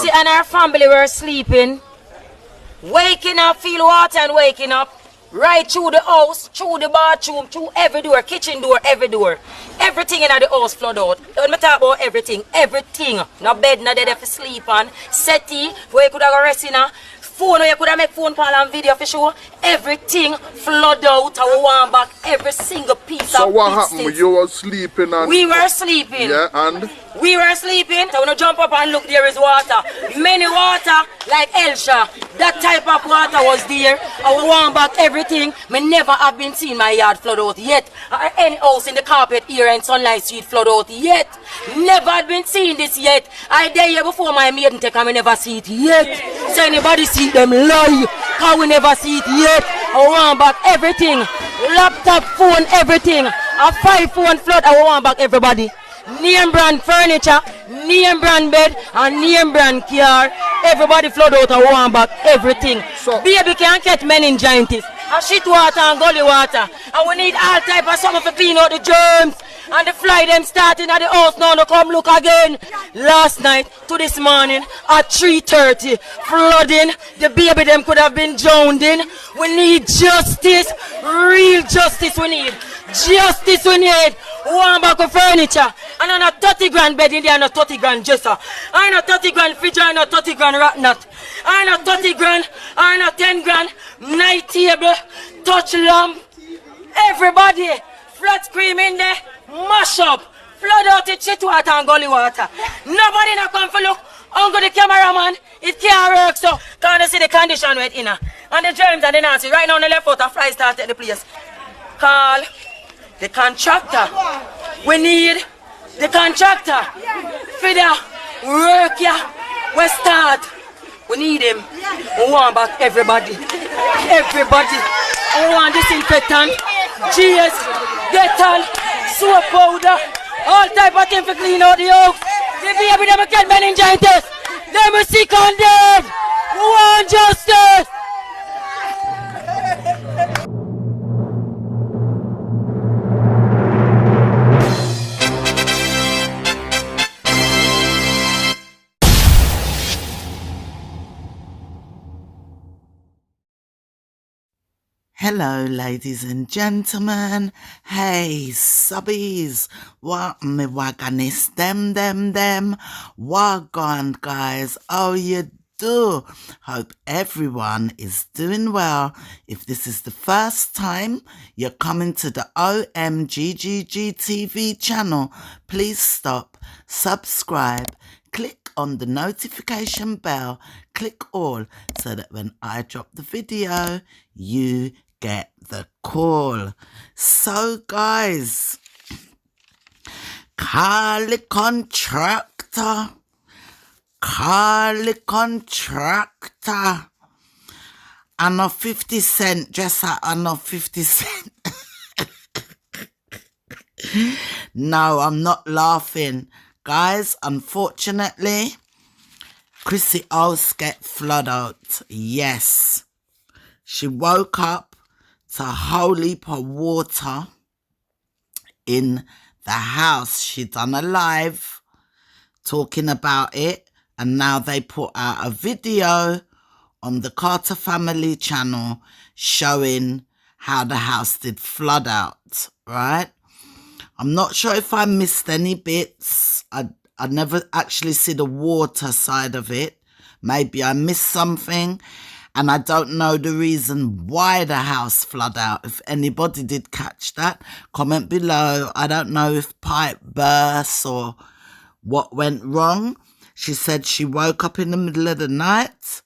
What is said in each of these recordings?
Crissy and her family were sleeping. Waking up, feel water and waking up. Right through the house, through the bathroom, through every door, kitchen door, every door. Everything in the house flood out. When I talk about everything, everything. No bed, no there for sleep on. Settee, where you could have rest in a phone, where you could have make phone call and video for sure. Everything flood out. I want back every single piece of So what happened when you were sleeping? And we were sleeping. Yeah, and? We were sleeping. So when you jump up and look, there is water. Many water, like Elsha. That type of water was there. I want back everything. Me never have been seen my yard flood out yet. Or any house in the carpet here in Sunlight Street flood out yet. Never had been seen this yet. I there here before my maiden take and me never see it yet. So anybody see them lie. Cause we never see it yet. I want back everything. Laptop, phone, everything. A 5 phone flood. I want back everybody. Name brand furniture, name brand bed, and name brand car. Everybody flood out and want back everything. So, baby can't get meningitis, and shit water and gully water. And we need all type of something to clean out the germs. And the fly them starting at the house now to come look again. Last night to this morning at 3:30, flooding. The baby them could have been drowned in. We need justice, real justice we need. Justice we need. One back of furniture. And on a 30 grand bed in there and a 30 grand dresser. And a 30 grand fridge and a 30 grand rat nut. And a 30 grand and a 10 grand night table, touch lamp. Everybody, flat screen in there, mash up, flood out the shit water and gully water. Nobody not come for look. Uncle the cameraman, it can't work so. Can't see the condition wet in her. And the germs and the nasty. Right now on the left out, a fly start at the place. Call the contractor. We need the contractor. For the work here. We start. We need him. We want back everybody. Everybody. We want disinfectant, GS, Dettol, soap powder, all type of things to clean out the house. The baby them get meningitis. Them are sick on them. We want justice. Hello, ladies and gentlemen. Hey, subbies. What me waganis? Them. Wagon, guys. Oh, you do. Hope everyone is doing well. If this is the first time you're coming to the OMGGG TV channel, please stop, subscribe, click on the notification bell, click all so that when I drop the video, you get the call. So guys, call the contractor. I know 50 cent, just I know 50 cent. No, I'm not laughing. Guys, unfortunately, Crissy house get flood out. Yes. She woke up to a whole heap of water in the house. She done a live talking about it, and now they put out a video on the Carter family channel showing how the house did flood out, right? I'm not sure if I missed any bits. I never actually see the water side of it. Maybe I missed something. And I don't know the reason why the house flooded out. If anybody did catch that, comment below. I don't know if pipe burst or what went wrong. She said she woke up in the middle of the night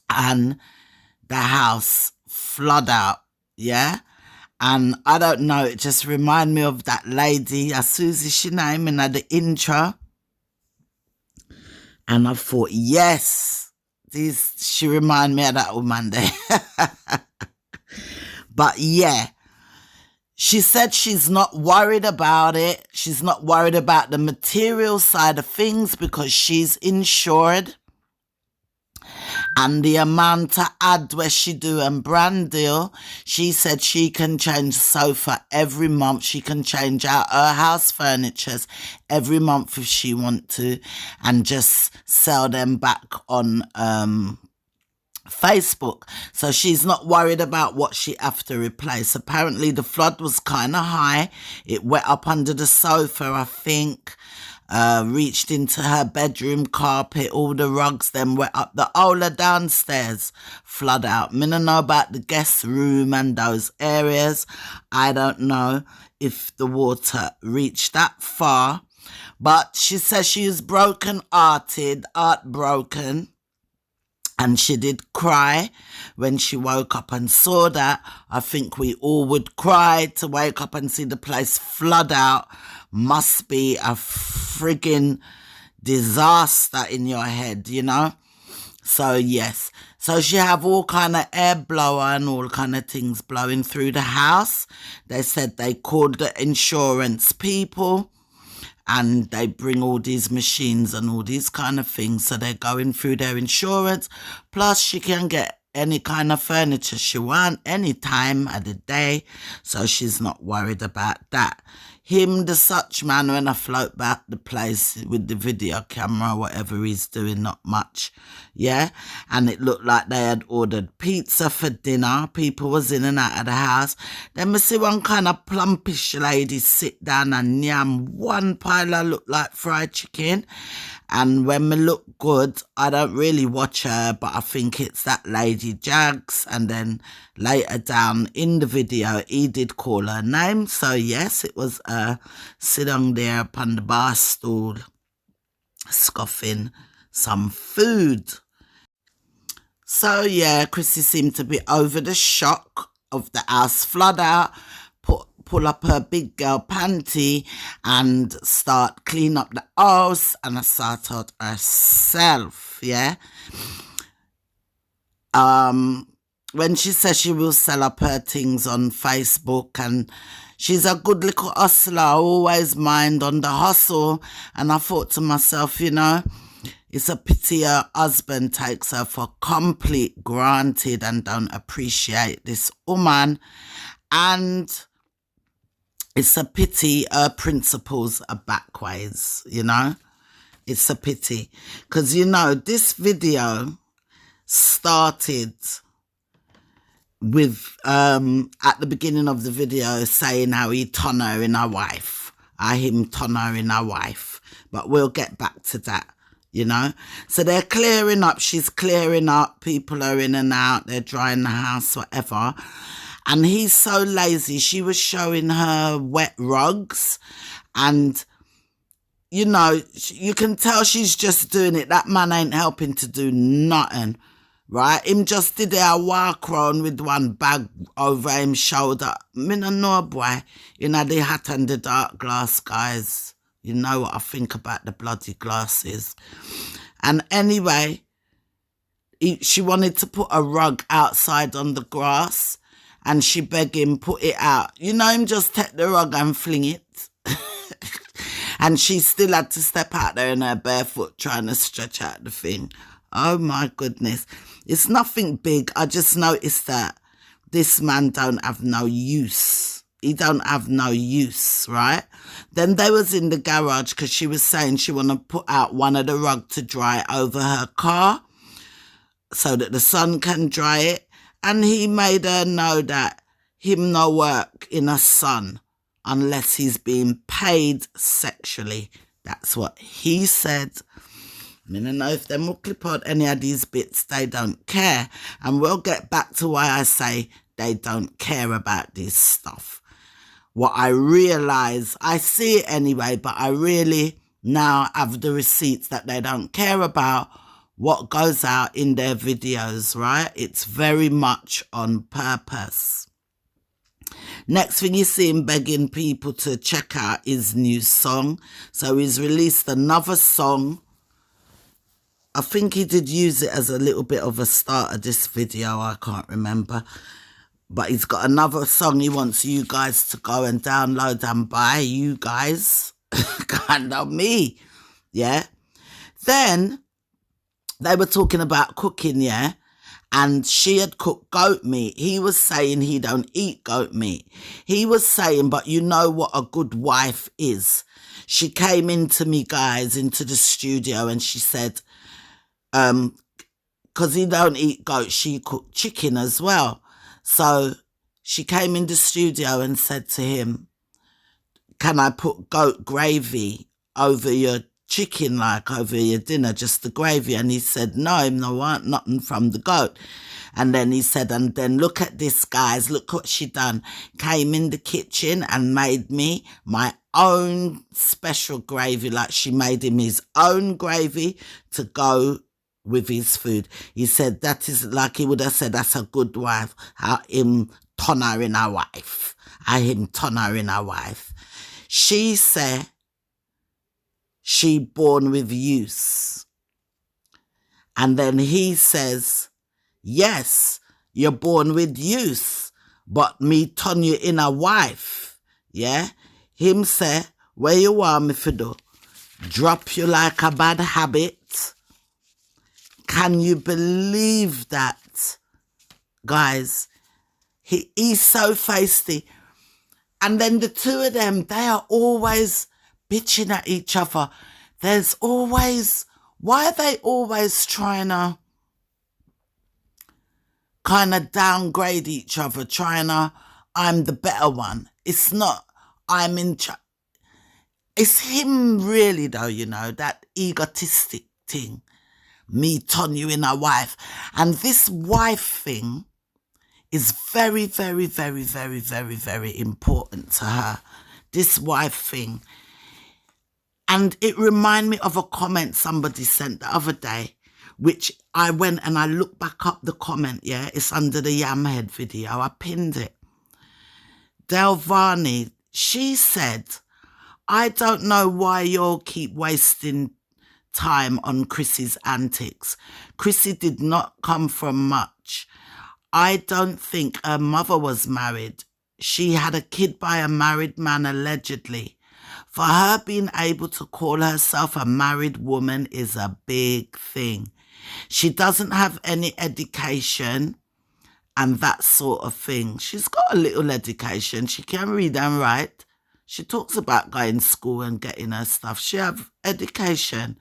and the house flooded out, yeah? And I don't know, it just reminded me of that lady, Susie Shinaim, in the intro. And I thought, yes. She remind me of that woman there. But yeah, she said she's not worried about it. She's not worried about the material side of things because she's insured. And the amount of ad where she do and brand deal, she said she can change sofa every month. She can change out her house furnitures every month if she want to, and just sell them back on Facebook. So she's not worried about what she have to replace. Apparently the flood was kind of high. It wet up under the sofa, I think. Reached into her bedroom carpet, all the rugs then wet up, the whole of downstairs flood out. Me don't know about the guest room and those areas. I don't know if the water reached that far, but she says she is heartbroken, and she did cry when she woke up and saw that. I think we all would cry to wake up and see the place flood out. Must be a friggin' disaster in your head, you know? So, yes. So she have all kind of air blower and all kind of things blowing through the house. They said they called the insurance people, and they bring all these machines and all these kind of things. So they're going through their insurance. Plus, she can get any kind of furniture she want any time of the day. So she's not worried about that. Him, the such man, when I float back the place with the video camera, whatever he's doing, not much. Yeah. And it looked like they had ordered pizza for dinner. People was in and out of the house. Then we see one kind of plumpish lady sit down and yam one pile of look like fried chicken. And when me look good, I don't really watch her, but I think it's that lady Jags. And then later down in the video, he did call her name. So yes, it was sitting there upon the bar stool, scoffing some food. So yeah, Crissy seemed to be over the shock of the house flood out, pull up her big girl panty and start clean up the house and sort out herself, yeah. When she says she will sell up her things on Facebook, and she's a good little hustler, always mind on the hustle. And I thought to myself, you know, it's a pity her husband takes her for complete granted and don't appreciate this woman. And it's a pity her principles are backwards, you know. It's a pity. Because, you know, this video started with, at the beginning of the video, saying how he ton her in her wife. Him ton her in her wife. But we'll get back to that, you know. So they're clearing up. She's clearing up. People are in and out. They're drying the house, whatever. And he's so lazy. She was showing her wet rugs. And, you know, you can tell she's just doing it. That man ain't helping to do nothing, right? Him just did a walk around with one bag over him shoulder. Me no know, boy. You know, the hat and the dark glass, guys. You know what I think about the bloody glasses. And anyway, she wanted to put a rug outside on the grass. And she begged him, put it out. You know him just take the rug and fling it. And she still had to step out there in her barefoot trying to stretch out the thing. Oh my goodness. It's nothing big. I just noticed that this man don't have no use. He don't have no use, right? Then they was in the garage because she was saying she want to put out one of the rug to dry over her car so that the sun can dry it. And he made her know that him no work in a sun unless he's being paid sexually. That's what he said. I don't know if them will clip out any of these bits. They don't care. And we'll get back to why I say they don't care about this stuff. What I realise, I see it anyway, but I really now have the receipts that they don't care about what goes out in their videos, right? It's very much on purpose. Next thing you see him begging people to check out his new song. So he's released another song. I think he did use it as a little bit of a start of this video. I can't remember. But he's got another song he wants you guys to go and download and buy. You guys, kind of me. Yeah. Then they were talking about cooking, yeah? And she had cooked goat meat. He was saying he don't eat goat meat. He was saying, but you know what a good wife is. She came into me, guys, into the studio, and she said, because he don't eat goat, she cooked chicken as well. So she came in the studio and said to him, can I put goat gravy over your chicken, like over your dinner, just the gravy? And he said, no, I want nothing from the goat. And then he said, and then look at this, guys, look what she done. Came in the kitchen and made me my own special gravy, like she made him his own gravy to go with his food. He said, that is like he would have said, that's a good wife. How him turn her in a wife. How him turn her in a wife. She said she born with use. And then he says, yes, you're born with use, but me turn you in a wife. Yeah? Him say, where you want me to do? Drop you like a bad habit. Can you believe that? Guys, he's so feisty. And then the two of them, they are always bitching at each other. There's always, why are they always trying to kind of downgrade each other, trying to, I'm the better one. It's not, I'm in charge. It's him really though, you know, that egotistic thing. Me turn you in a wife. And this wife thing is very, very, very, very, very, very important to her. This wife thing. And it reminded me of a comment somebody sent the other day, which I went and I looked back up the comment, yeah? It's under the Yamhead video. I pinned it. Delvani, she said, I don't know why y'all keep wasting time on Crissy's antics. Crissy did not come from much. I don't think her mother was married. She had a kid by a married man, allegedly. For her being able to call herself a married woman is a big thing. She doesn't have any education and that sort of thing. She's got a little education. She can read and write. She talks about going to school and getting her stuff. She have education.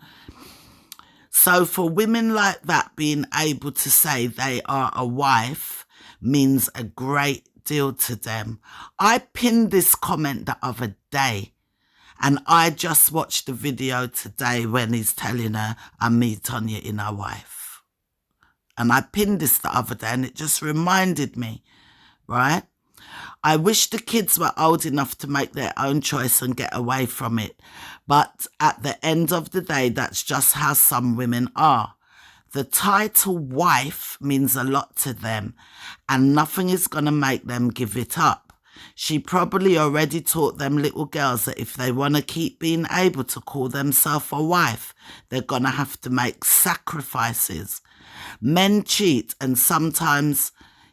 So for women like that, being able to say they are a wife means a great deal to them. I pinned this comment the other day, and I just watched the video today when he's telling her, I'm me, Tonya, in our wife. And I pinned this the other day, and it just reminded me, right? I wish the kids were old enough to make their own choice and get away from it. But at the end of the day, that's just how some women are. The title wife means a lot to them, and nothing is going to make them give it up. She probably already taught them little girls that if they want to keep being able to call themselves a wife, they're going to have to make sacrifices. Men cheat, and sometimes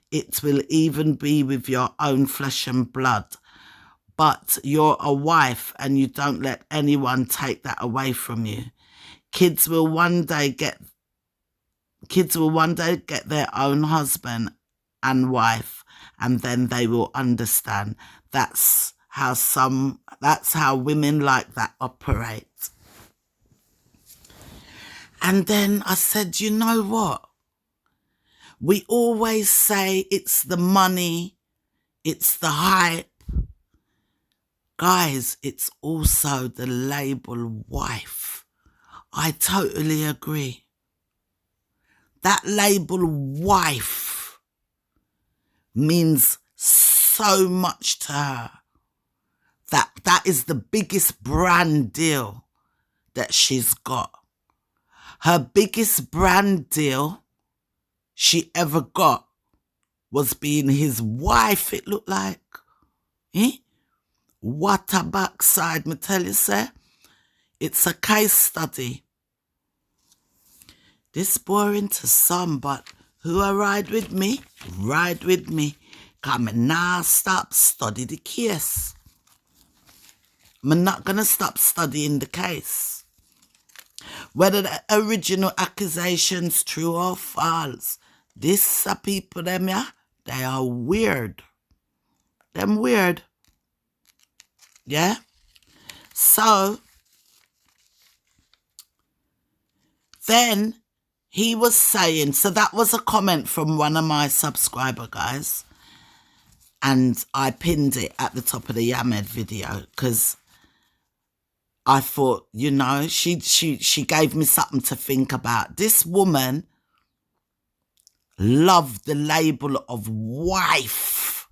it will even be with your own flesh and blood. But you're a wife and you don't let anyone take that away from you. Kids will one day get their own husband and wife, and then they will understand. That's how women like that operate. And then I said, you know what? We always say it's the money, it's the hype. Guys, it's also the label wife. I totally agree. That label wife means so much to her. That is the biggest brand deal that she's got. Her biggest brand deal she ever got was being his wife, it looked like. Eh? What a backside, me tell you, sir. It's a case study. This boring to some, but who a ride with me? Ride with me. Come and now stop study the case. I'm not going to stop studying the case. Whether the original accusations true or false, this are people them, yeah, they are weird. Them weird. Yeah? So, then he was saying, so that was a comment from one of my subscriber guys. And I pinned it at the top of the Yamed video because I thought, you know, she gave me something to think about. This woman loved the label of wife.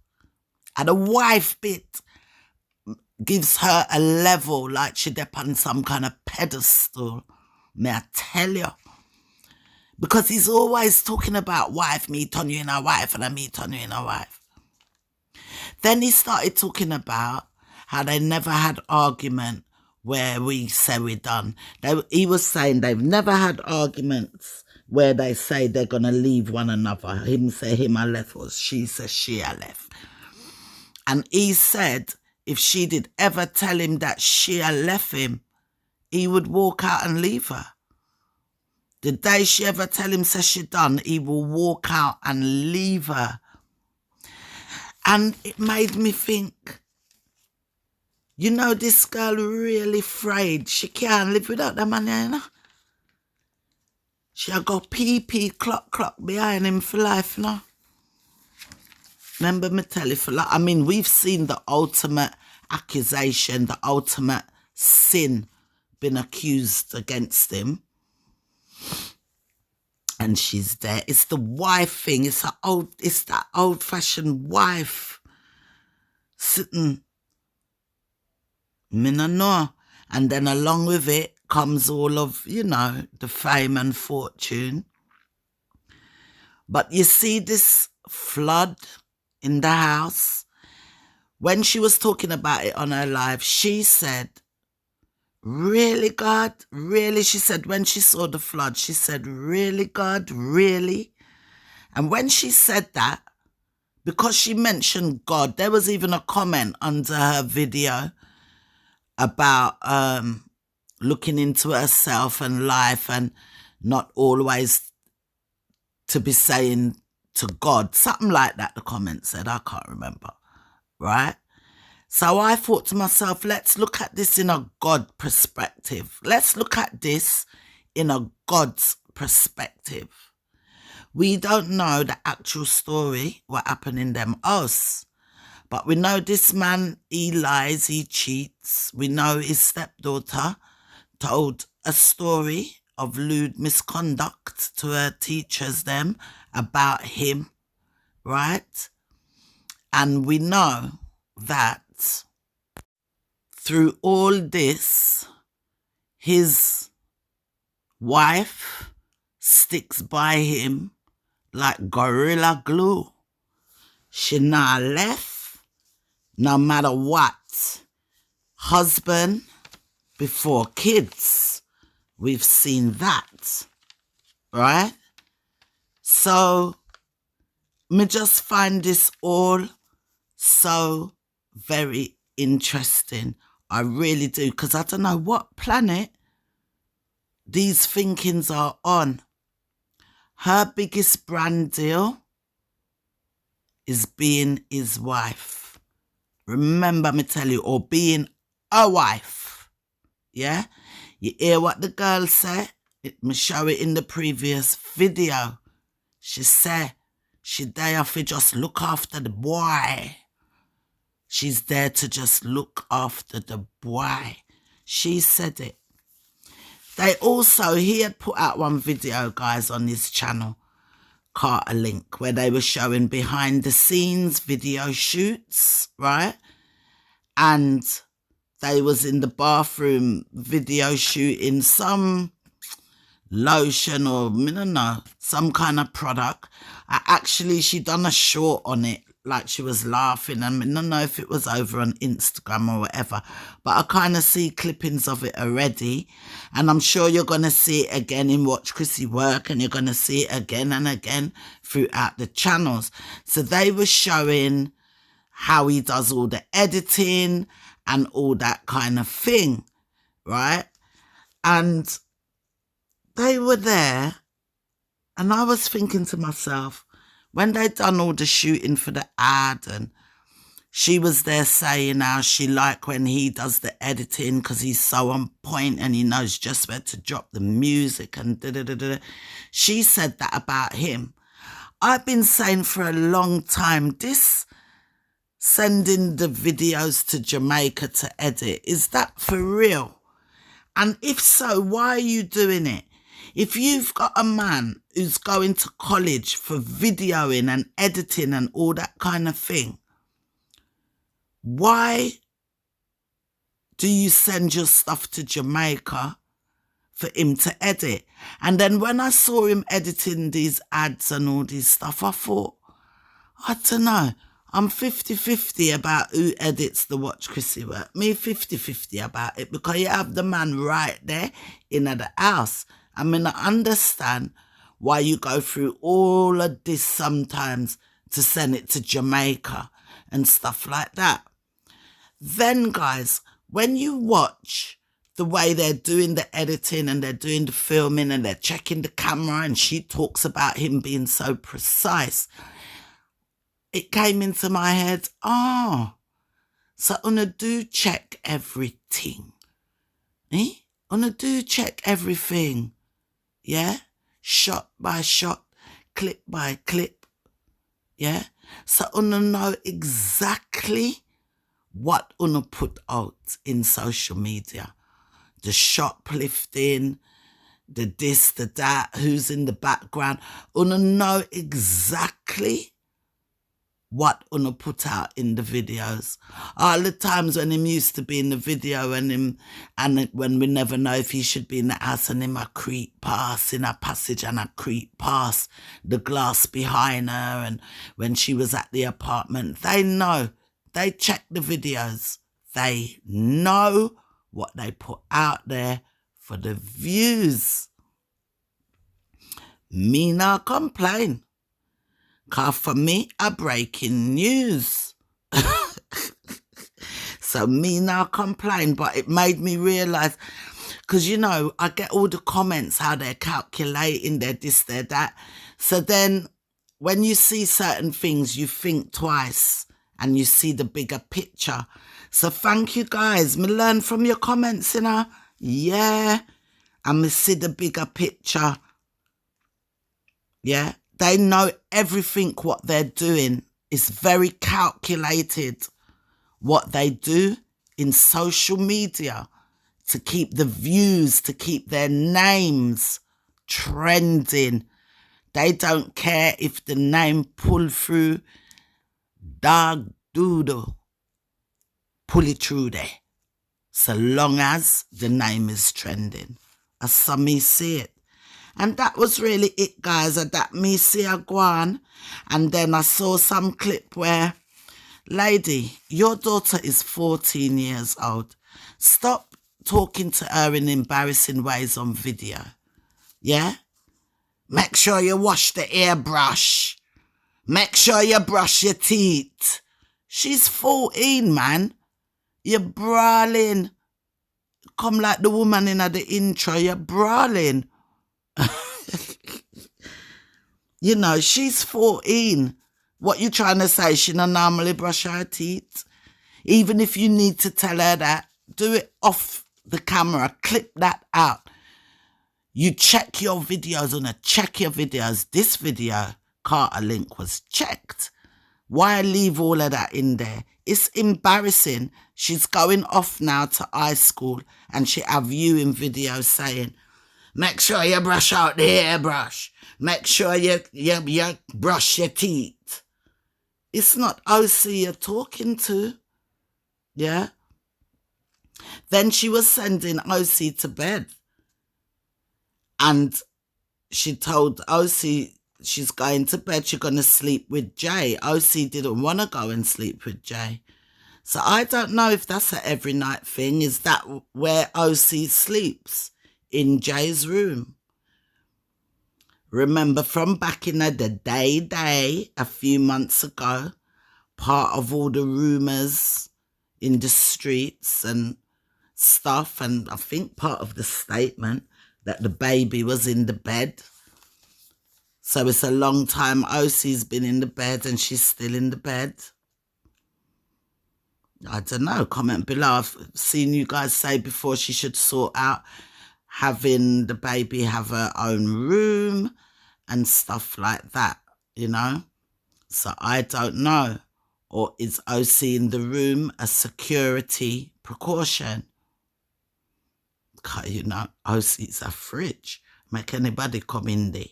And a wife bit gives her a level like she's up on some kind of pedestal. May I tell you? Because he's always talking about wife, me turn you in a wife, and I me turn you in a wife. Then he started talking about how they never had argument where we say we're done. He was saying they've never had arguments where they say they're going to leave one another. Him say him I left, or she says she I left. And he said if she did ever tell him that she had left him, he would walk out and leave her. The day she ever tell him says she done, he will walk out and leave her. And it made me think, you know, this girl really afraid she can't live without the man, you know? She a got pee clock behind him for life, you know? Remember me tell you for life? I mean, we've seen the ultimate accusation, the ultimate sin been accused against him. And she's there. It's the wife thing. It's that old-fashioned wife sitting. Me no know. And then along with it comes all of, you know, the fame and fortune. But you see this flood in the house. When she was talking about it on her live, she said, really, God? Really? She said when she saw the flood, she said, really, God? Really? And when she said that, because she mentioned God, there was even a comment under her video about looking into herself and life and not always to be saying to God. Something like that, the comment said. I can't remember. Right? So I thought to myself, let's look at this in a God perspective. Let's look at this in a God's perspective. We don't know the actual story, what happened in them us. But we know this man, he lies, he cheats. We know his stepdaughter told a story of lewd misconduct to her teachers them about him, right? And we know that through all this, his wife sticks by him like gorilla glue. She not left, no matter what. Husband before kids. We've seen that, right? So, me just find this all so very interesting. I really do, because I don't know what planet these thinkings are on. Her biggest brand deal is being his wife. Remember me tell you, or being a wife. Yeah? You hear what the girl said? Me show it in the previous video. She said she there to just look after the boy. She's there to just look after the boy. She said it. They also, he had put out one video, guys, on his channel, Carter Link, where they were showing behind the scenes video shoots, right? And they was in the bathroom video shooting some lotion or, I don't know, some kind of product. She done a short on it, like she was laughing. I don't know if it was over on Instagram or whatever, but I kind of see clippings of it already. And I'm sure you're going to see it again in Watch Crissy Work, and you're going to see it again and again throughout the channels. So they were showing how he does all the editing and all that kind of thing, right? And they were there, and I was thinking to myself, when they done all the shooting for the ad, and she was there saying how she like when he does the editing because he's so on point and he knows just where to drop the music and da-da-da-da. She said that about him. I've been saying for a long time, this sending the videos to Jamaica to edit, is that for real? And if so, why are you doing it? If you've got a man who's going to college for videoing and editing and all that kind of thing, why do you send your stuff to Jamaica for him to edit? And then when I saw him editing these ads and all this stuff, I thought, I don't know, I'm 50-50 about who edits the Watch Crissy work. Me 50-50 about it, because you have the man right there in the house. I mean, I understand why you go through all of this sometimes to send it to Jamaica and stuff like that. Then, guys, when you watch the way they're doing the editing and they're doing the filming and they're checking the camera, and she talks about him being so precise, it came into my head, so Una do check everything. Una do check everything. Yeah? Shot by shot, clip by clip. Yeah? So Una know exactly what Una put out in social media. The shoplifting, the this, the that, who's in the background. Una know exactly what Una put out in the videos. All the times when him used to be in the video and when we never know if he should be in the house, and him a creep past in a passage and a creep past the glass behind her, and when she was at the apartment, they know. They check the videos. They know what they put out there for the views. Me not complain. Cause for me, a breaking news. So me now complain, but it made me realise, because, you know, I get all the comments, how they're calculating, they're this, they're that. So then when you see certain things, you think twice and you see the bigger picture. So thank you, guys. Me learn from your comments, you know. Yeah. And me see the bigger picture. Yeah. They know everything what they're doing is very calculated. What they do in social media to keep the views, to keep their names trending. They don't care if the name pull through. Dog doodle. Pull it through there. So long as the name is trending. As some me see it. And that was really it, guys. That me see a go on. And then I saw some clip where, lady, your daughter is 14 years old. Stop talking to her in embarrassing ways on video. Yeah? Make sure you wash the hairbrush. Make sure you brush your teeth. She's 14, man. You're brawling. Come like the woman in the intro. You're brawling. You know, she's 14. What you trying to say? She don't normally brush her teeth? Even if you need to tell her that, do it off the camera. Clip that out. You check your videos, check your videos. This video, Carter Link, was checked. Why leave all of that in there? It's embarrassing. She's going off now to high school and she have you in videos saying, make sure you brush out the hairbrush. Make sure you brush your teeth. It's not OC you're talking to. Yeah? Then she was sending OC to bed. And she told OC she's going to bed, she's going to sleep with Jay. OC didn't want to go and sleep with Jay. So I don't know if that's an every night thing. Is that where OC sleeps? In Jay's room? Remember from back in the day, a few months ago, part of all the rumours in the streets and stuff, and I think part of the statement, that the baby was in the bed. So it's a long time OC's been in the bed and she's still in the bed. I don't know. Comment below. I've seen you guys say before she should sort out having the baby have her own room and stuff like that, you know. So I don't know. Or is OC in the room a security precaution? You know, OC's a fridge. Make anybody come in there.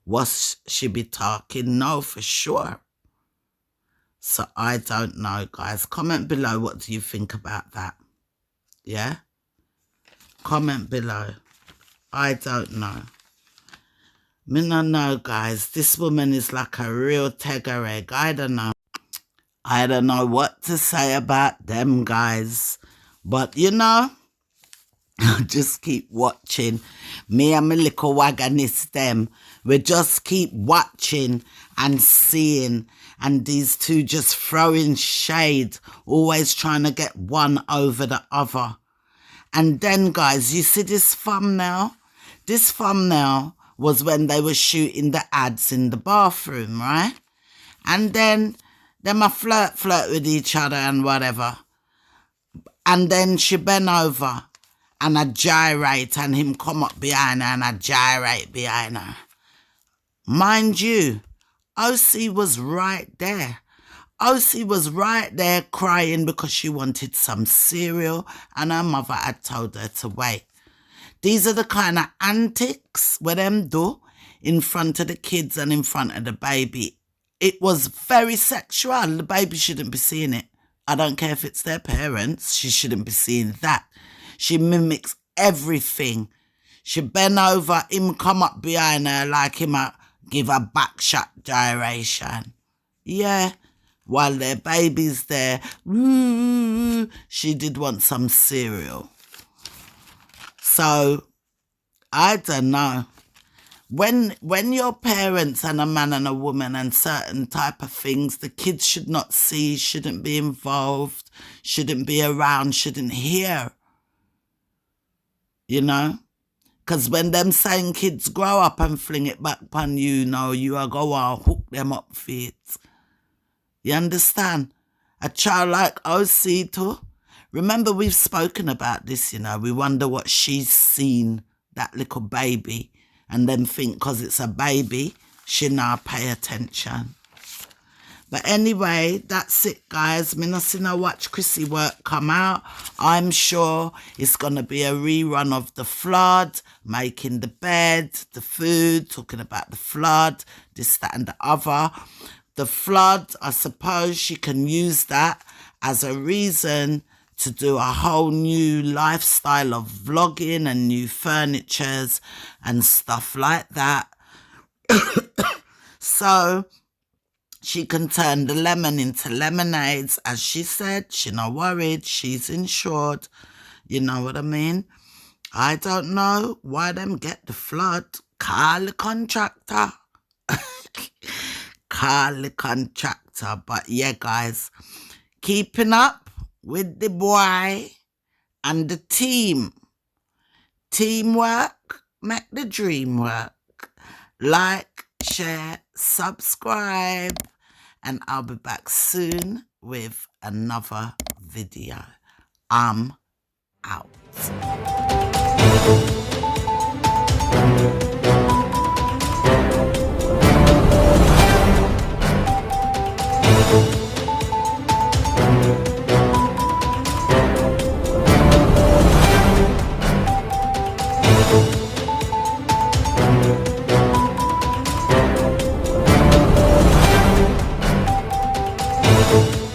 What she be talking? No, for sure. So I don't know, guys. Comment below, what do you think about that? Yeah? Comment below. I don't know. Me no know, guys. This woman is like a real tegger egg. I don't know. I don't know what to say about them, guys. But, you know, just keep watching. Me and my little wagonist them. We just keep watching and seeing. And these two just throwing shade. Always trying to get one over the other. And then, guys, you see this thumbnail? This thumbnail was when they were shooting the ads in the bathroom, right? And then them a flirt with each other and whatever. And then she bent over and I gyrate and him come up behind her and I gyrate behind her. Mind you, OC was right there. OC was right there crying because she wanted some cereal and her mother had told her to wait. These are the kind of antics where them do in front of the kids and in front of the baby. It was very sexual. The baby shouldn't be seeing it. I don't care if it's their parents. She shouldn't be seeing that. She mimics everything. She bent over, him come up behind her like him give a back shot gyration. Yeah, while their baby's there, woo, she did want some cereal. So, I don't know. When your parents and a man and a woman and certain type of things, the kids should not see, shouldn't be involved, shouldn't be around, shouldn't hear. You know? Because when them saying kids grow up and fling it back upon you, know, you are go and hook them up for it. You understand? A child like OC too. Remember, we've spoken about this, you know. We wonder what she's seen, that little baby, and then think because it's a baby, she now pay attention. But anyway, that's it, guys. Me not see no watch Crissy work come out. I'm sure it's going to be a rerun of the flood, making the bed, the food, talking about the flood, this, that, and the other. The flood, I suppose she can use that as a reason to do a whole new lifestyle of vlogging and new furnitures and stuff like that. So she can turn the lemon into lemonades, as she said. She's not worried. She's insured. You know what I mean? I don't know why them get the flood. Call the contractor. Call the contractor. But yeah, guys, keeping up with the boy and the team. Teamwork make the dream work. Like, share, subscribe, and I'll be back soon with another video. I'm out. Thank you.